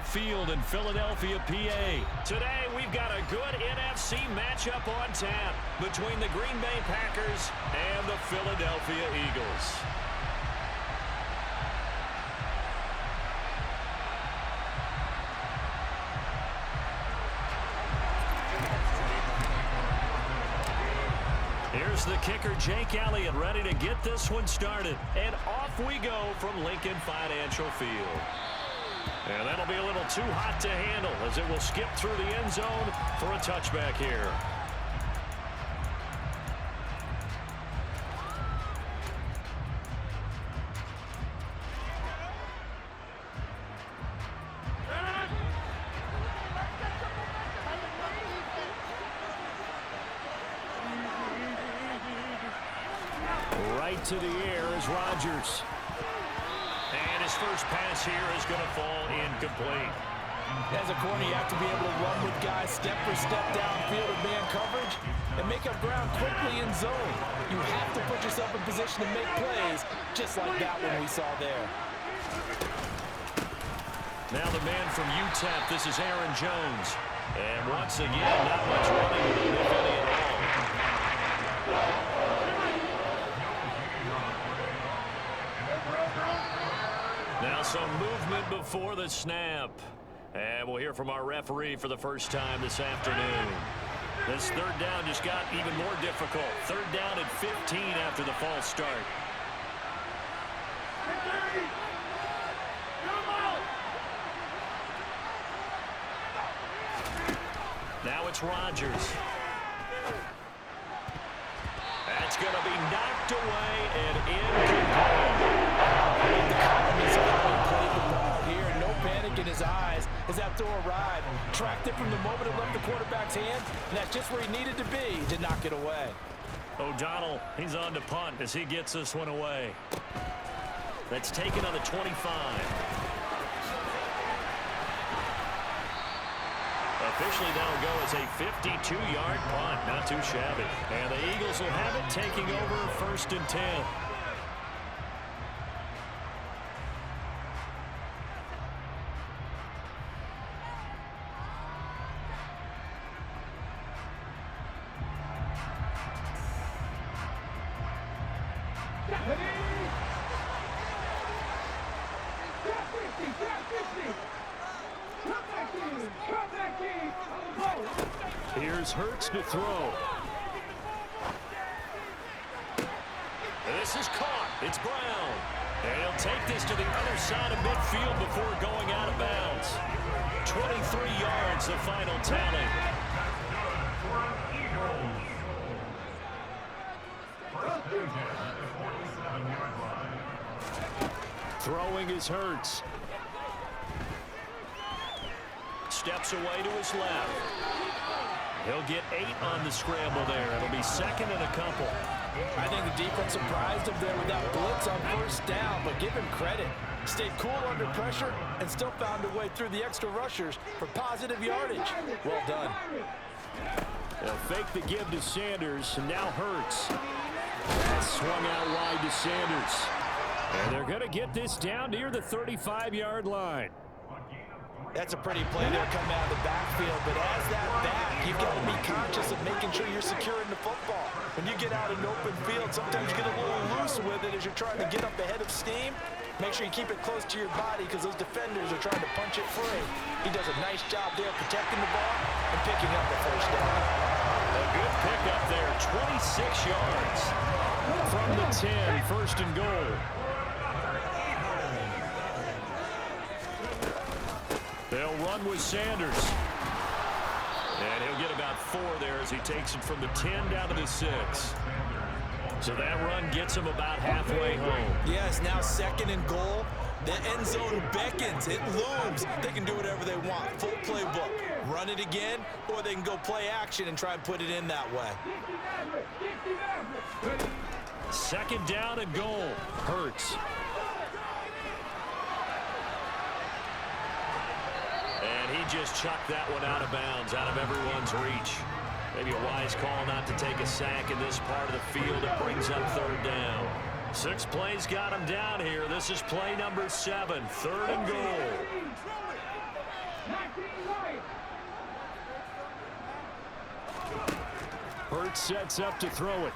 Field in Philadelphia, PA. Today, we've got a good NFC matchup on tap between the Green Bay Packers and the Philadelphia Eagles. Here's the kicker, Jake Elliott, ready to get this one started. And off we go from Lincoln Financial Field. And that'll be a little too hot to handle as it will skip through the end zone for a touchback here. Right to the air is Rodgers. And his first pass here is going to fall incomplete. As a corner, you have to be able to run with guys step for step downfield in man coverage and make up ground quickly in zone. You have to put yourself in position to make plays, just like that one we saw there. Now the man from UTEP, this is Aaron Jones. And once again, not much running, if any at all. Now some movement before the snap. And we'll hear from our referee for the first time this afternoon. This third down just got even more difficult. Third down at 15 after the false start. Now it's Rodgers. That's going to be knocked away and incomplete. Here, no panic in his eyes as that throw arrived. Tracked it from the moment it left the quarterback's hand, and that's just where he needed to be to knock it away. O'Donnell, he's on to punt as he gets this one away. That's taken on the 25. Officially, that'll go as a 52-yard punt. Not too shabby. And the Eagles will have it, taking over 1st and 10. Here's Hurts to throw. This is caught. It's Brown. And he'll take this to the other side of midfield before going out of bounds. 23 yards, the final tally. Throwing is Hurts. Steps away to his left. He'll get 8 on the scramble there. It'll be 2nd and a couple. I think the defense surprised him there with that blitz on 1st down, but give him credit. Stayed cool under pressure and still found a way through the extra rushers for positive yardage. Well done. They'll fake the give to Sanders, and now Hurts. That's swung out wide to Sanders. And they're going to get this down near the 35-yard line. That's a pretty play there coming out of the backfield, but as that back, you've got to be conscious of making sure you're securing the football. When you get out in open field, sometimes you get a little loose with it as you're trying to get up ahead of steam. Make sure you keep it close to your body because those defenders are trying to punch it free. He does a nice job there protecting the ball and picking up the 1st down. A good pickup there, 26 yards. From the 10, 1st and goal. They'll run with Sanders. And he'll get about 4 there as he takes it from the 10 down to the 6. So that run gets him about halfway home. Yes, now 2nd and goal. The end zone beckons. It looms. They can do whatever they want. Full playbook. Run it again, or they can go play action and try and put it in that way. 2nd down and goal. Hurts. And he just chucked that one out of bounds, out of everyone's reach. Maybe a wise call not to take a sack in this part of the field. It brings up 3rd down. 6 plays got him down here. This is play number 7, 3rd and goal. Hurts sets up to throw it.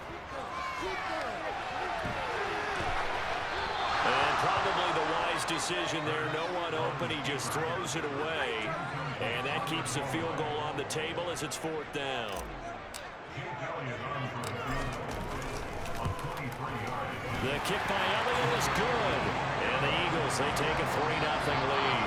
And probably the wise decision there. No one open. He just throws it away. And that keeps the field goal on the table as it's 4th down. The kick by Elliott is good. And the Eagles, they take a 3-0 lead.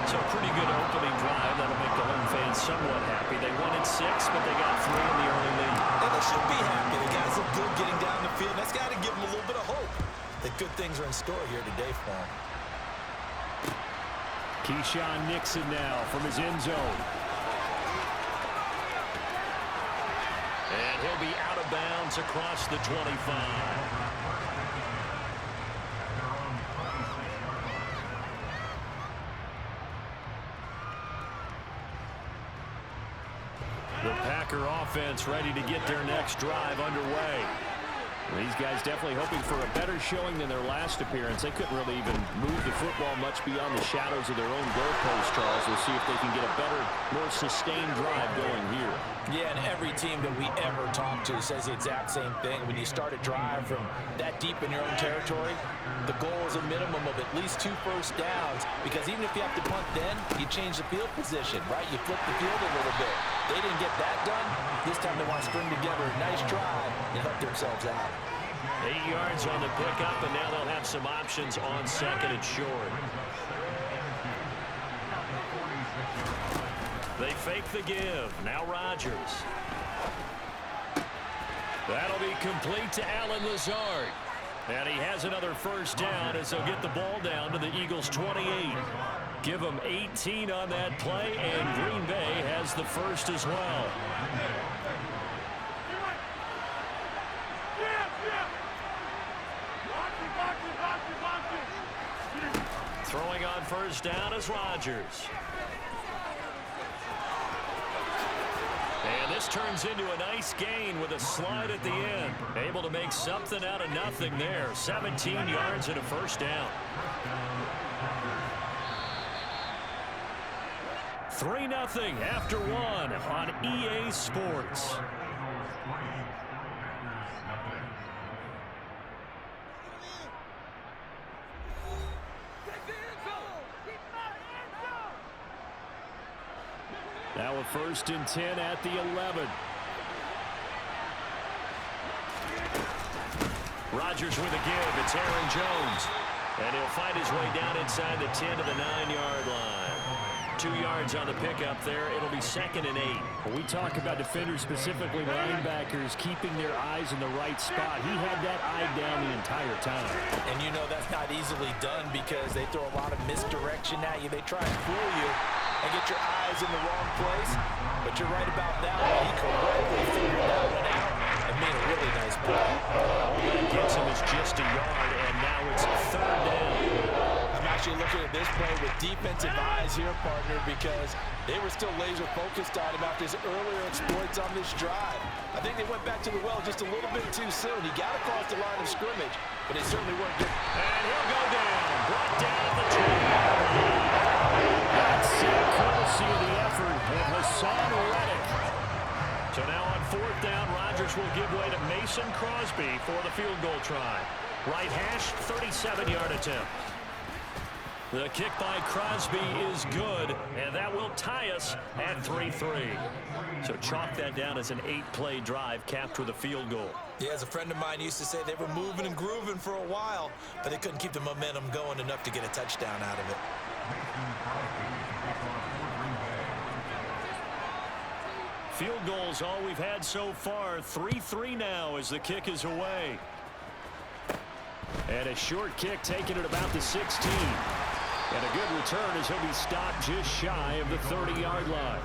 So a pretty good opening drive. That'll make the home fans somewhat happy. They won in 6, but they got 3 in the early lead. And they should be happy. The guys look good getting down the field. That's got to give them a little bit of hope that good things are in store here today for them. Keyshawn Nixon now from his end zone. And he'll be out of bounds across the 25. The Packer offense ready to get their next drive underway. These guys definitely hoping for a better showing than their last appearance. They couldn't really even move the football much beyond the shadows of their own goalpost, Charles. We'll see if they can get a better, more sustained drive going here. Yeah, and every team that we ever talk to says the exact same thing. When you start a drive from that deep in your own territory, the goal is a minimum of at least 2 first downs, because even if you have to punt then, you change the field position, right? You flip the field a little bit. They didn't get that done. This time they want to string together a nice drive and help themselves out. 8 yards on the pickup, and now they'll have some options on 2nd and short. They fake the give. Now Rodgers. That'll be complete to Allen Lazard. And he has another first down as they'll get the ball down to the Eagles' 28. Give them 18 on that play, and Green Bay has the first as well. Throwing on first down is Rodgers. And this turns into a nice gain with a slide at the end. Able to make something out of nothing there. 17 yards and a first down. 3-0 after 1 on EA Sports. Now a 1st and 10 at the 11. Rodgers with a give. It's Aaron Jones. And he'll fight his way down inside the 10 to the 9-yard line. 2 yards on the pickup there. It'll be 2nd and 8. When we talk about defenders, specifically linebackers, keeping their eyes in the right spot, he had that eye down the entire time. And you know that's not easily done because they throw a lot of misdirection at you. They try and fool you and get your eyes in the wrong place. But you're right about that one. He correctly figured that one out and made a really nice play. All that gets him is just a yard, and now it's 3rd down. I'm actually looking at this play with defensive eyes here, partner, because they were still laser focused on him after his earlier exploits on this drive. I think they went back to the well just a little bit too soon. He got across the line of scrimmage, but they certainly weren't good. And he'll go down. Brought down at the 20. That's courtesy of the effort of Hassan Reddick. So now on 4th down, Rodgers will give way to Mason Crosby for the field goal try. Right hash, 37-yard attempt. The kick by Crosby is good, and that will tie us at 3-3. So chalk that down as an 8-play drive capped with a field goal. Yeah, as a friend of mine used to say, they were moving and grooving for a while, but they couldn't keep the momentum going enough to get a touchdown out of it. Field goals all we've had so far. 3-3 now as the kick is away. And a short kick taken at about the 16. And a good return as he'll be stopped just shy of the 30-yard line.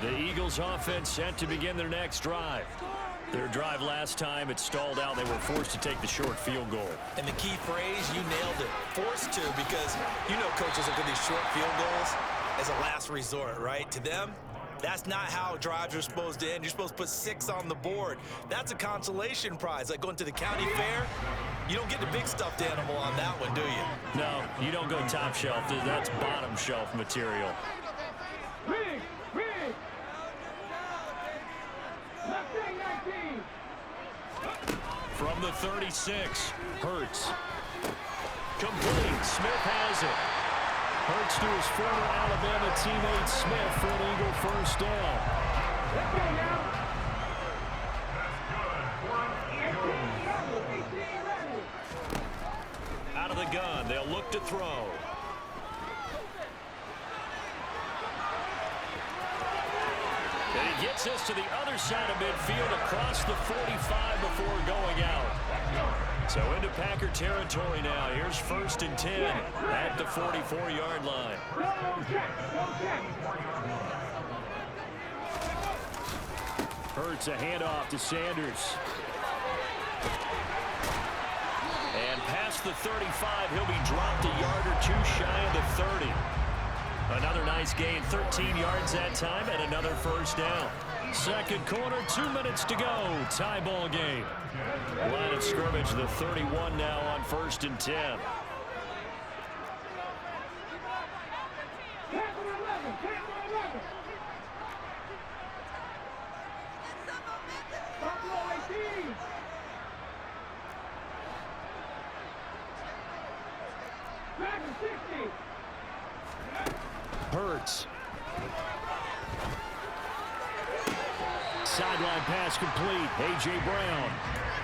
The Eagles offense set to begin their next drive. Their drive last time, it stalled out. They were forced to take the short field goal. And the key phrase, you nailed it. Forced to, because you know coaches look at these short field goals. as a last resort, right? To them, that's not how drives are supposed to end. You're supposed to put 6 on the board. That's a consolation prize. Like going to the county fair, you don't get the big stuffed animal on that one, do you? No, you don't go top shelf. That's bottom shelf material. From the 36, Hurts. Complete. Smith has it. Hurts to his former Alabama teammate Smith for an Eagle first down. Out of the gun, they'll look to throw. And he gets us to the other side of midfield across the 45 before going out. So into Packer territory now. Here's 1st and 10 at the 44-yard line. Hurts a handoff to Sanders. And past the 35, he'll be dropped a yard or 2 shy of the 30. Another nice gain, 13 yards that time, and another first down. Second quarter, 2 minutes to go. Tie ball game. Line of scrimmage, the 31 now on 1st and 10. Hurts. Sideline pass complete. A.J. Brown.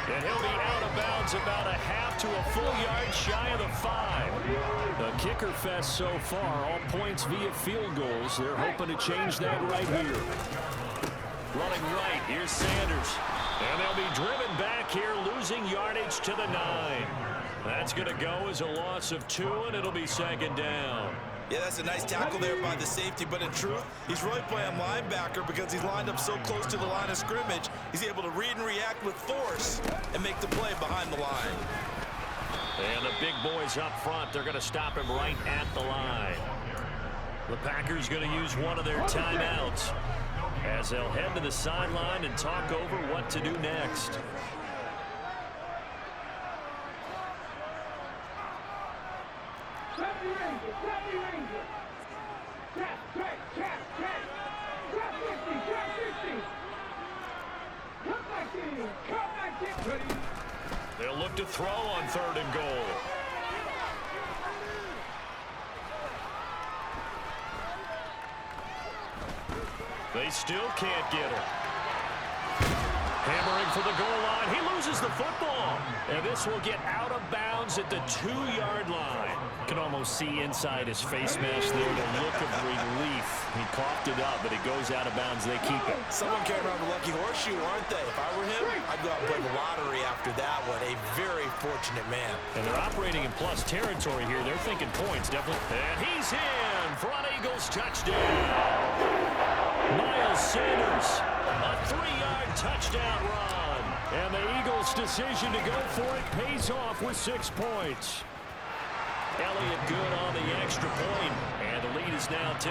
And he'll be out of bounds about a half to a full yard shy of the 5. The kicker fest so far, all points via field goals. They're hoping to change that right here. Running right, here's Sanders. And they'll be driven back here, losing yardage to the 9. That's going to go as a loss of 2, and it'll be 2nd down. Yeah, that's a nice tackle there by the safety, but in truth, he's really playing linebacker because he's lined up so close to the line of scrimmage. He's able to read and react with force and make the play behind the line. And the big boys up front, they're going to stop him right at the line. The Packers going to use one of their timeouts as they'll head to the sideline and talk over what to do next. They'll look to throw on 3rd and goal. They still can't get him. Hammering for the goal line. He loses the football. And this will get out of bounds at the 2-yard line. Can almost see inside his face mask there the look of relief. He coughed it up, but it goes out of bounds. They keep it. Someone came around the lucky horseshoe, aren't they? If I were him, I'd go out and play the lottery after that one. A very fortunate man. And they're operating in plus territory here. They're thinking points, definitely. And he's in for an Eagles touchdown. Miles Sanders, a 3-yard touchdown run. And the Eagles' decision to go for it pays off with 6 points. Elliott good on the extra point, and the lead is now 10-3.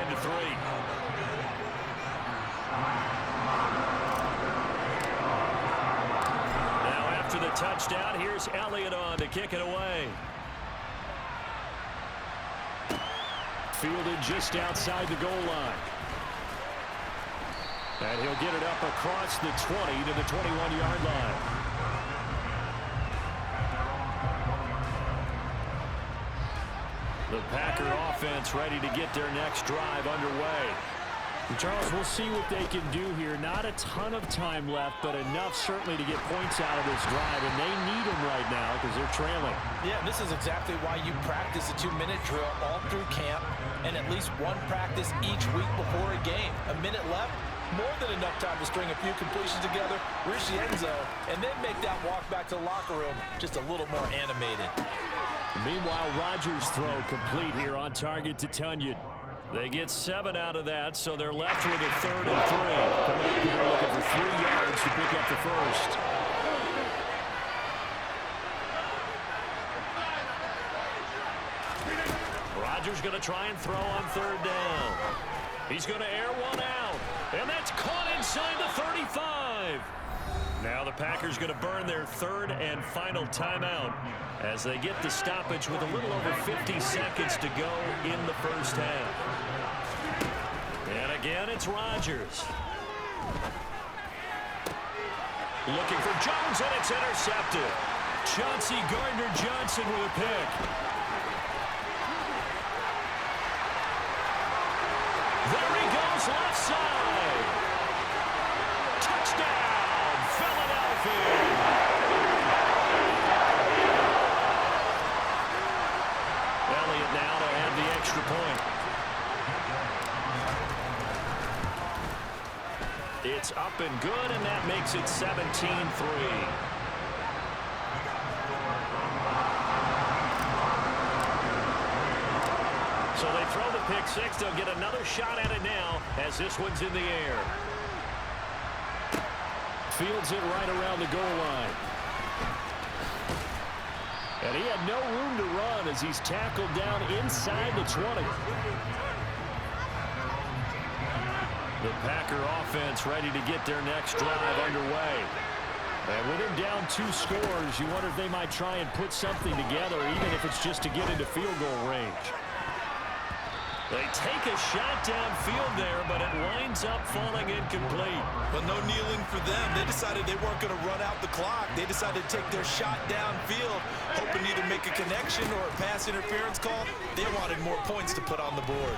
Now after the touchdown, here's Elliott on to kick it away. Fielded just outside the goal line. And he'll get it up across the 20 to the 21-yard line. The Packer offense ready to get their next drive underway. And Charles, we'll see what they can do here. Not a ton of time left, but enough certainly to get points out of this drive. And they need them right now because they're trailing. Yeah, this is exactly why you practice a 2-minute drill all through camp and at least one practice each week before a game. A minute left, more than enough time to string a few completions together, reach the end zone, and then make that walk back to the locker room just a little more animated. Meanwhile, Rodgers' throw complete here on target to Tunyon. They get 7 out of that, so they're left with a 3rd and 3. Coming up here looking for 3 yards to pick up the first. Rodgers going to try and throw on 3rd down. He's going to air one out. And that's caught inside the 35. Now the Packers going to burn their third and final timeout as they get the stoppage with a little over 50 seconds to go in the first half. And again, it's Rodgers. Looking for Jones, and it's intercepted. Chauncey Gardner-Johnson with a pick. There he goes, left side. Touchdown, Philadelphia. Elliott now to add the extra point. It's up and good, and that makes it 17-3. So they throw the pick six. They'll get another shot at it now as this one's in the air. Fields it right around the goal line. And he had no room to run as he's tackled down inside the 20. The Packer offense ready to get their next drive underway. And with him down 2 scores, you wonder if they might try and put something together, even if it's just to get into field goal range. They take a shot downfield there, but it winds up falling incomplete. But no kneeling for them. They decided they weren't going to run out the clock. They decided to take their shot downfield, hoping either make a connection or a pass interference call. They wanted more points to put on the board.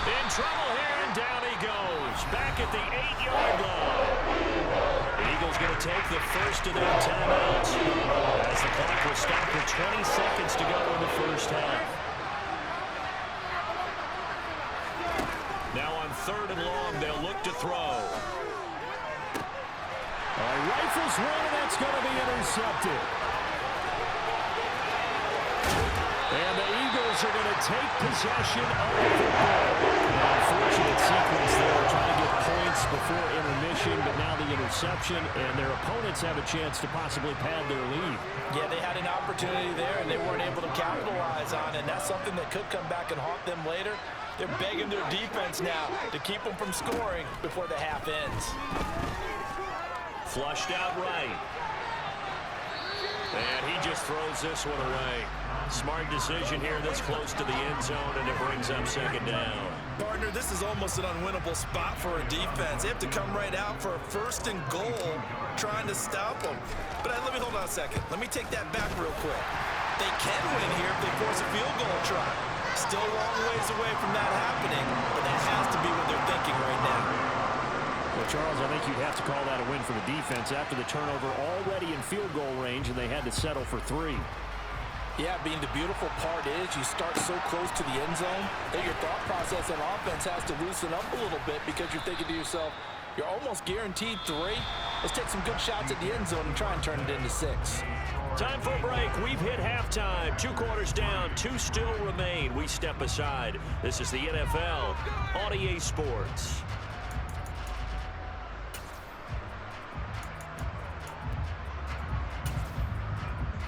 In trouble here, and down he goes. Back at the 8-yard line. The Eagles going to take the first of their timeouts as the clock will stop with 20 seconds to go in the first half. Now on 3rd and long, they'll look to throw. Rifles one, and that's going to be intercepted. And the Eagles are going to take possession of the football. Unfortunate sequence there, trying to get points before intermission, but now the interception, and their opponents have a chance to possibly pad their lead. Yeah, they had an opportunity there, and they weren't able to capitalize on it. And that's something that could come back and haunt them later. They're begging their defense now to keep them from scoring before the half ends. Flushed out right. And he just throws this one away. Smart decision here this close to the end zone, and it brings up 2nd down. Partner, this is almost an unwinnable spot for a defense. They have to come right out for a 1st and goal, trying to stop them. But let me hold on a second. Let me take that back real quick. They can win here if they force a field goal try. Still a long ways away from that happening, but that has to be what they're thinking right now. Well, Charles, I think you'd have to call that a win for the defense after the turnover already in field goal range, and they had to settle for 3. Yeah, being the beautiful part is you start so close to the end zone that your thought process on offense has to loosen up a little bit because you're thinking to yourself, you're almost guaranteed 3. Let's take some good shots at the end zone and try and turn it into 6. Time for a break. We've hit halftime. 2 quarters down. 2 still remain. We step aside. This is the NFL on EA Sports.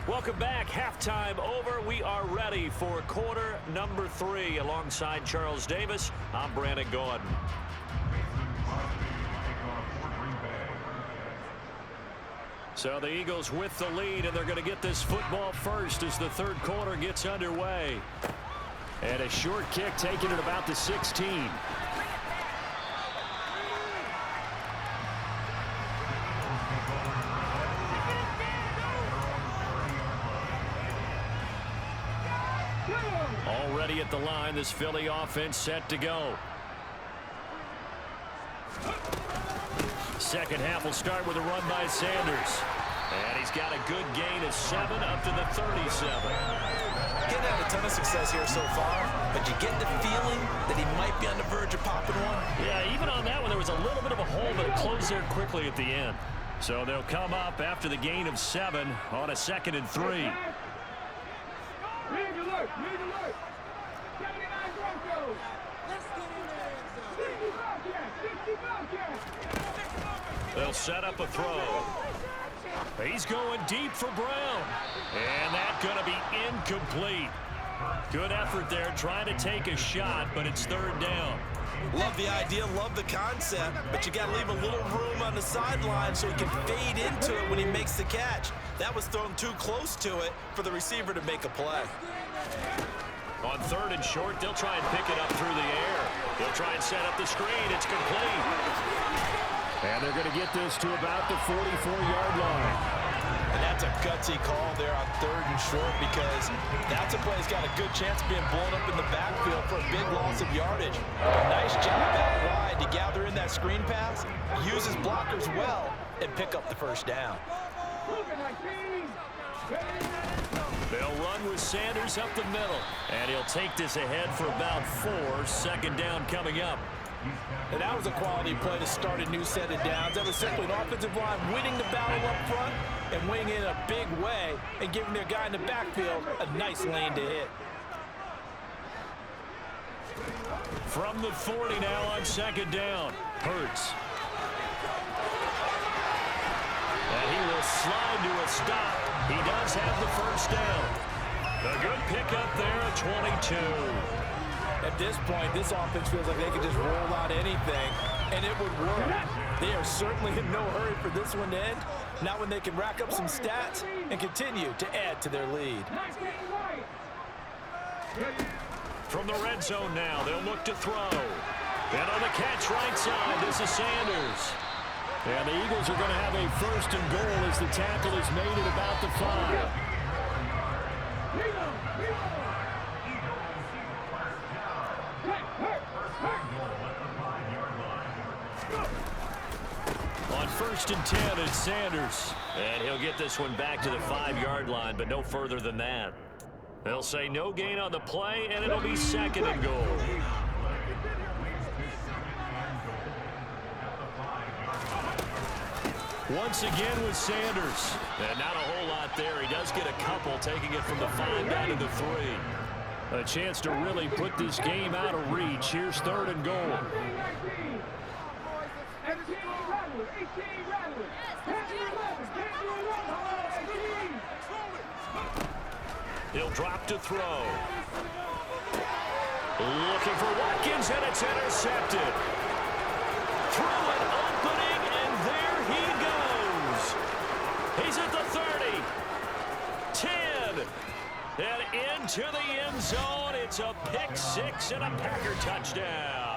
Welcome back. Halftime over. We are ready for quarter number 3. Alongside Charles Davis, I'm Brandon Gordon. So the Eagles with the lead, and they're going to get this football first as the 3rd quarter gets underway. And a short kick taken at about the 16. Already at the line, this Philly offense set to go. Second half will start with a run by Sanders. And he's got a good gain of 7 up to the 37. Getting had a ton of success here so far, but you get the feeling that he might be on the verge of popping one. Yeah, even on that one, there was a little bit of a hole, but it closed there quickly at the end. So they'll come up after the gain of 7 on a 2nd and 3. They'll set up a throw. He's going deep for Brown. And that's going to be incomplete. Good effort there, trying to take a shot, but it's third down. Love the idea, love the concept, but you got to leave a little room on the sideline so he can fade into it when he makes the catch. That was thrown too close to it for the receiver to make a play. On third and short, they'll try and pick it up through the air. They'll try and set up the screen. It's complete. And they're going to get this to about the 44-yard line. And that's a gutsy call there on third and short because that's a play that's got a good chance of being blown up in the backfield for a big loss of yardage. Nice job out wide to gather in that screen pass, use his blockers well, and pick up the first down. They'll run with Sanders up the middle. And he'll take this ahead for about 4. Second down coming up. And that was a quality play to start a new set of downs. That was simply an offensive line winning the battle up front and winning in a big way and giving their guy in the backfield a nice lane to hit. From the 40 now on second down. Hurts. And he will slide to a stop. He does have the first down. A good pickup there at 22. At this point, this offense feels like they could just roll out anything, and it would work. They are certainly in no hurry for this one to end, not when they can rack up some stats and continue to add to their lead. From the red zone now, they'll look to throw. And on the catch right side, this is Sanders. And the Eagles are going to have a first and goal as the tackle is made at about the 5. On first and 10, it's Sanders. And he'll get this one back to the 5-yard line, but no further than that. They'll say no gain on the play, and it'll be second and goal. Once again with Sanders. And not a whole lot there. He does get a couple, taking it from the 5 down to the 3. A chance to really put this game out of reach. Here's third and goal. He'll drop to throw. Looking for Watkins, and it's intercepted. Through an opening, and there he goes. He's at the 30. 10. And into the end zone. It's a pick 6 and a Packer touchdown.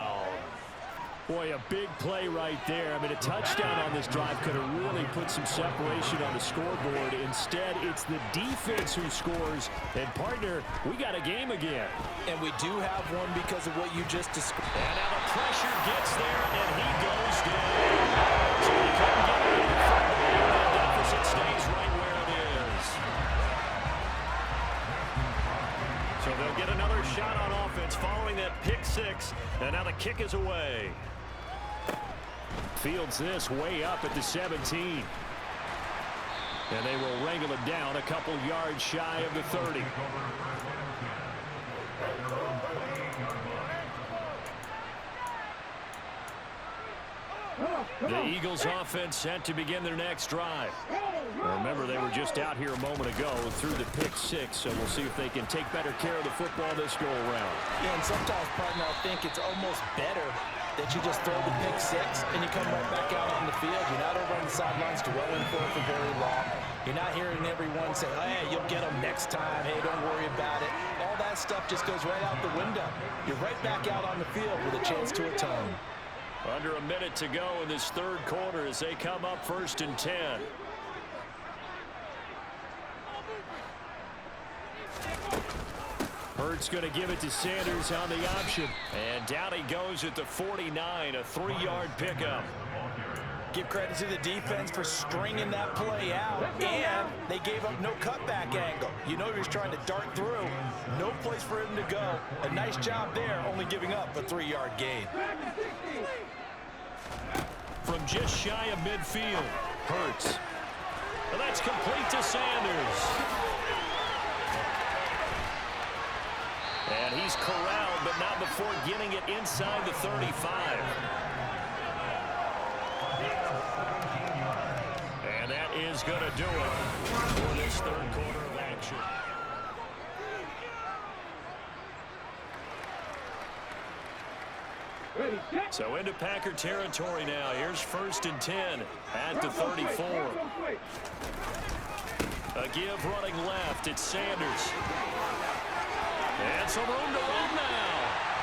Boy, a big play right there. I mean, a touchdown on this drive could have really put some separation on the scoreboard. Instead, it's the defense who scores. And, partner, we got a game again. And we do have one because of what you just described. And now the pressure gets there, and he goes down. So he couldn't get it. The deficit stays right where it is. So they'll get another shot on offense following that pick 6. And now the kick is away. Fields this way up at the 17. And they will wrangle it down a couple yards shy of the 30. The Eagles offense set to begin their next drive. Remember, they were just out here a moment ago through the pick 6, so we'll see if they can take better care of the football this go around. Yeah, and sometimes, partner, I think it's almost better that you just throw the pick 6 and you come right back out on the field. You're not over on the sidelines dwelling for very long. You're not hearing everyone say, hey, you'll get them next time. Hey, don't worry about it. All that stuff just goes right out the window. You're right back out on the field with a chance to atone. Under a minute to go in this third quarter as they come up first and 10. Hurts going to give it to Sanders on the option. And down he goes at the 49, a 3-yard pickup. Give credit to the defense for stringing that play out, and they gave up no cutback angle. You know he was trying to dart through. No place for him to go. A nice job there, only giving up a 3-yard gain. From just shy of midfield, Hurts. And that's complete to Sanders. And he's corralled, but not before getting it inside the 35. And that is going to do it for this third quarter of action. So into Packer territory now. Here's 1st and 10 at the 34. A give running left. It's Sanders. And some room to run now.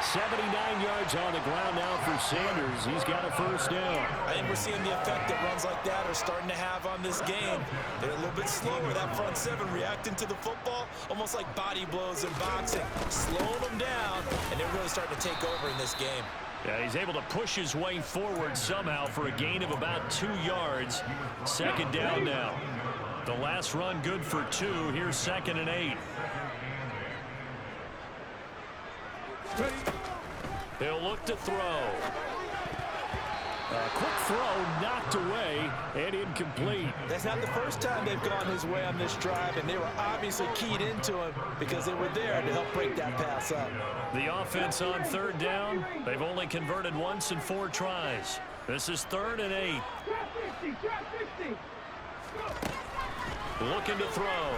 79 yards on the ground now for Sanders. He's got a first down. I think we're seeing the effect that runs like that are starting to have on this game. They're a little bit slower. That front seven reacting to the football, almost like body blows in boxing. Slowing them down, and they're really starting to take over in this game. Yeah, he's able to push his way forward somehow for a gain of about 2 yards. 2nd down now. The last run good for 2. Here's 2nd and 8. He'll look to throw. A quick throw knocked away and incomplete. That's not the first time they've gone his way on this drive, and they were obviously keyed into him because they were there to help break that pass up. The offense on 3rd down. They've only converted once in 4 tries. This is 3rd and 8. Looking to throw.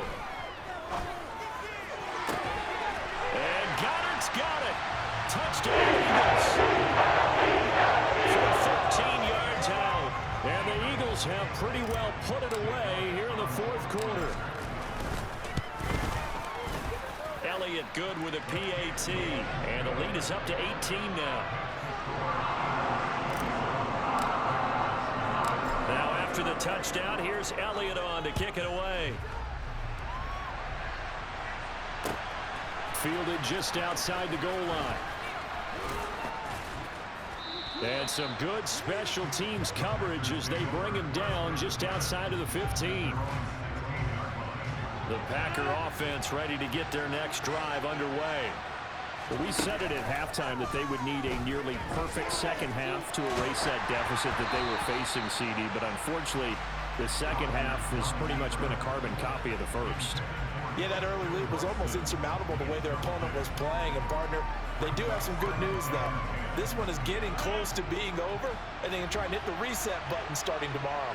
And Goddard's got it. Touchdown, Eagles. For 13 yards out. And the Eagles have pretty well put it away here in the 4th quarter. Elliott good with a PAT. And the lead is up to 18 now. Now after the touchdown, here's Elliott on to kick it away. Fielded just outside the goal line. And some good special teams coverage as they bring him down just outside of the 15. The Packer offense ready to get their next drive underway. Well, we said it at halftime that they would need a nearly perfect second half to erase that deficit that they were facing, CD. But unfortunately, the second half has pretty much been a carbon copy of the first. Yeah, that early lead was almost insurmountable the way their opponent was playing. And, partner, they do have some good news, though. This one is getting close to being over, and they can try and hit the reset button starting tomorrow.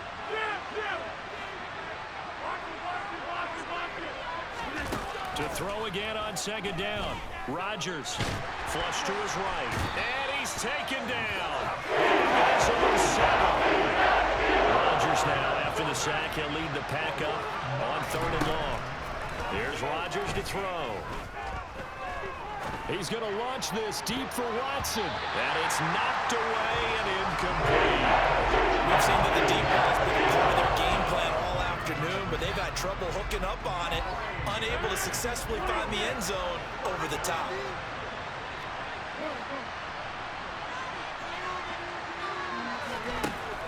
To throw again on 2nd down. Rodgers flush to his right. And he's taken down. It's on 7. Rodgers now, after the sack, he'll lead the pack up on 3rd and long. Here's Rodgers to throw. He's going to launch this deep for Watson. And it's knocked away and incomplete. We've seen that the deep ball has been a part of their game plan all afternoon, but they've had trouble hooking up on it, unable to successfully find the end zone over the top.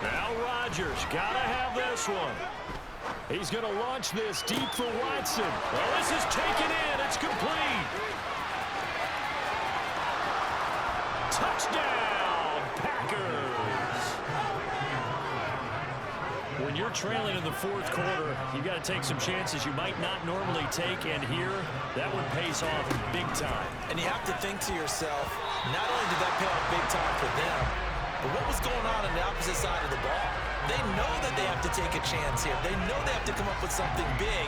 Now Rodgers got to have this one. He's going to launch this deep for Watson. Well, this is taken in. It's complete. Touchdown, Packers. When you're trailing in the 4th quarter, you've got to take some chances you might not normally take, and here, that one pays off big time. And you have to think to yourself, not only did that pay off big time for them, but what was going on the opposite side of the ball? They know that they have to take a chance here. They know they have to come up with something big,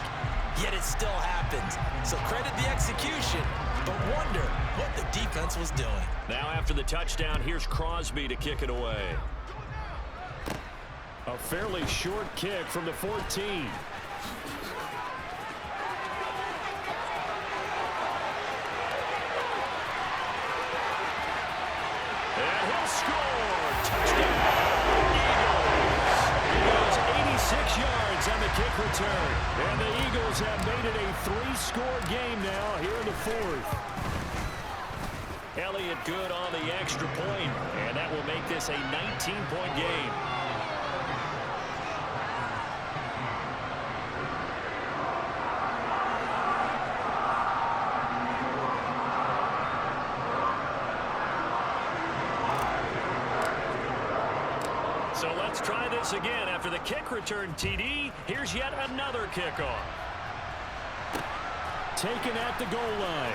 yet it still happens. So credit the execution, but wonder what the defense was doing. Now after the touchdown, here's Crosby to kick it away. A fairly short kick from the 14. And he'll score. Touchdown, Eagles. He goes 86 yards on the kick return. And the Eagles have made it a 3-score game now here in the 4th. Elliott good on the extra point, and that will make this a 19-point game. So let's try this again. After the kick return, TD, here's yet another kickoff. Taken at the goal line.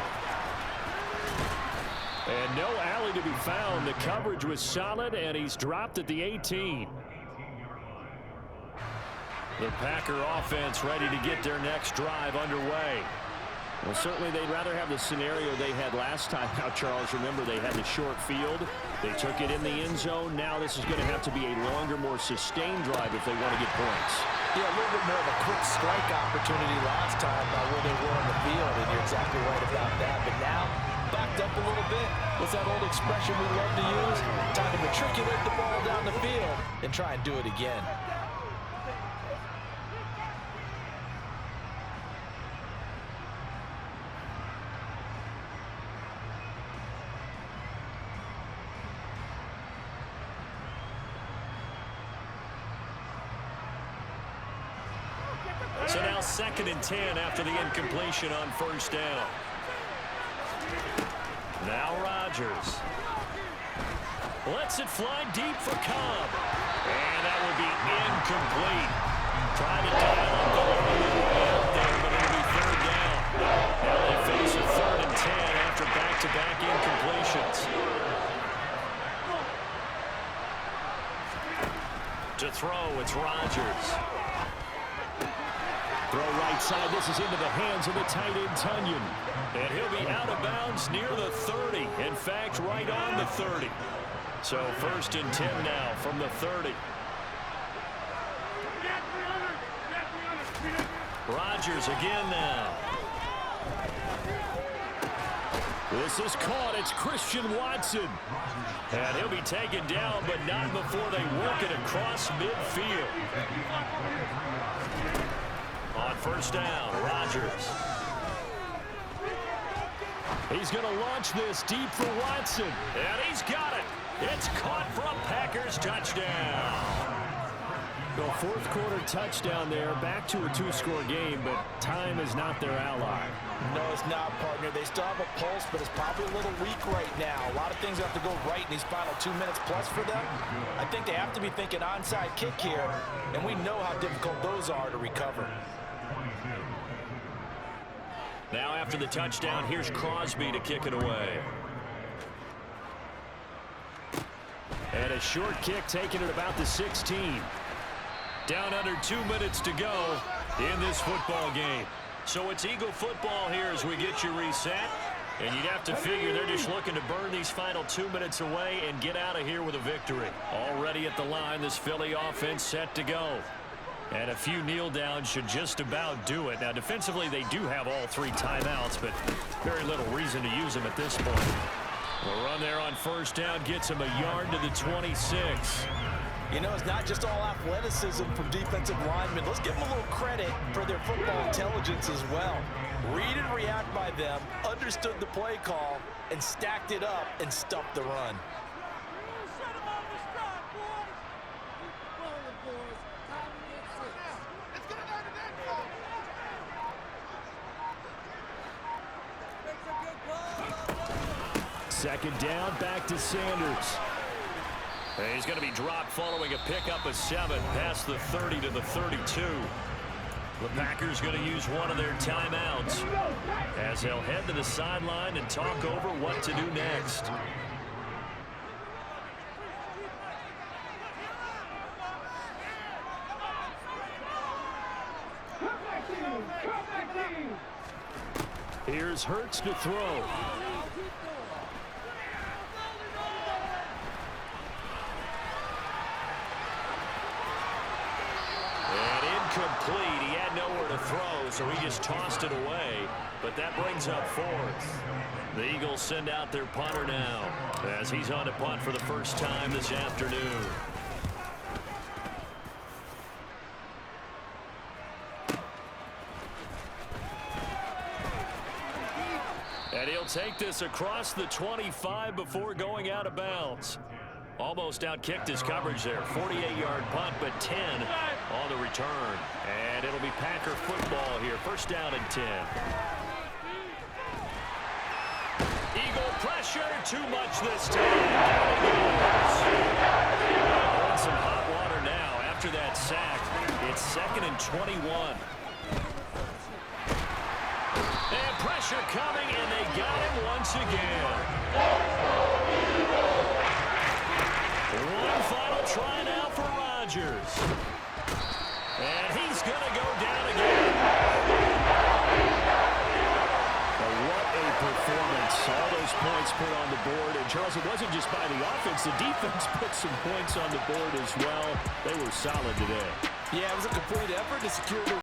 And no alley to be found. The coverage was solid, and he's dropped at the 18. The Packer offense ready to get their next drive underway. Well, certainly they'd rather have the scenario they had last time. Now, Charles, remember, they had the short field. They took it in the end zone. Now this is going to have to be a longer, more sustained drive if they want to get points. Yeah, a little bit more of a quick strike opportunity last time by where they were on the field, and you're exactly right about that. But now, backed up a little bit. What's that old expression we love to use? Time to matriculate the ball down the field and try and do it again. So now 2nd and 10 after the incompletion on first down. Now Rodgers lets it fly deep for Cobb. And that will be incomplete. Tried to dial up the way out there, but it'll be 3rd down. Now they face a 3rd and 10 after back-to-back incompletions. To throw, it's Rodgers. Throw right side. This is into the hands of the tight end, Tonyan. And he'll be out of bounds near the 30. In fact, right on the 30. So 1st and 10 now from the 30. Rodgers again now. This is caught. It's Christian Watson. And he'll be taken down, but not before they work it across midfield. On first down, Rodgers. He's going to launch this deep for Watson. And he's got it. It's caught for a Packers touchdown. The 4th quarter touchdown there. Back to a 2-score game, but time is not their ally. No, it's not, partner. They still have a pulse, but it's probably a little weak right now. A lot of things have to go right in these final 2 minutes plus for them. I think they have to be thinking onside kick here, and we know how difficult those are to recover. Now after the touchdown, here's Crosby to kick it away. And a short kick taken at about the 16. Down under 2 minutes to go in this football game. So it's Eagle football here as we get you reset. And you'd have to figure they're just looking to burn these final 2 minutes away and get out of here with a victory. Already at the line, this Philly offense set to go. And a few kneel downs should just about do it. Now, defensively, they do have all 3 timeouts, but very little reason to use them at this point. The run there on first down gets him a yard to the 26. You know, it's not just all athleticism from defensive linemen. Let's give them a little credit for their football intelligence as well. Read and react by them, understood the play call, and stacked it up and stuffed the run. Second down, back to Sanders. And he's going to be dropped following a pickup of 7 past the 30 to the 32. The Packers going to use one of their timeouts as they'll head to the sideline and talk over what to do next. Here's Hurts to throw. Complete. He had nowhere to throw, so he just tossed it away. But that brings up 4th. The Eagles send out their punter now as he's on to punt for the first time this afternoon. And he'll take this across the 25 before going out of bounds. Almost outkicked his coverage there. 48-yard punt, but 10 on the return. And it'll be Packer football here. First down and 10. Eagle pressure. Too much this time. In some hot water now after that sack. It's 2nd and 21. And pressure coming, and they got him once again. One final try now for Rodgers. And he's going to go down again. those points put on the board. And, Charles, it wasn't just by the offense. The defense put some points on the board as well. They were solid today. Yeah, it was a complete effort to secure the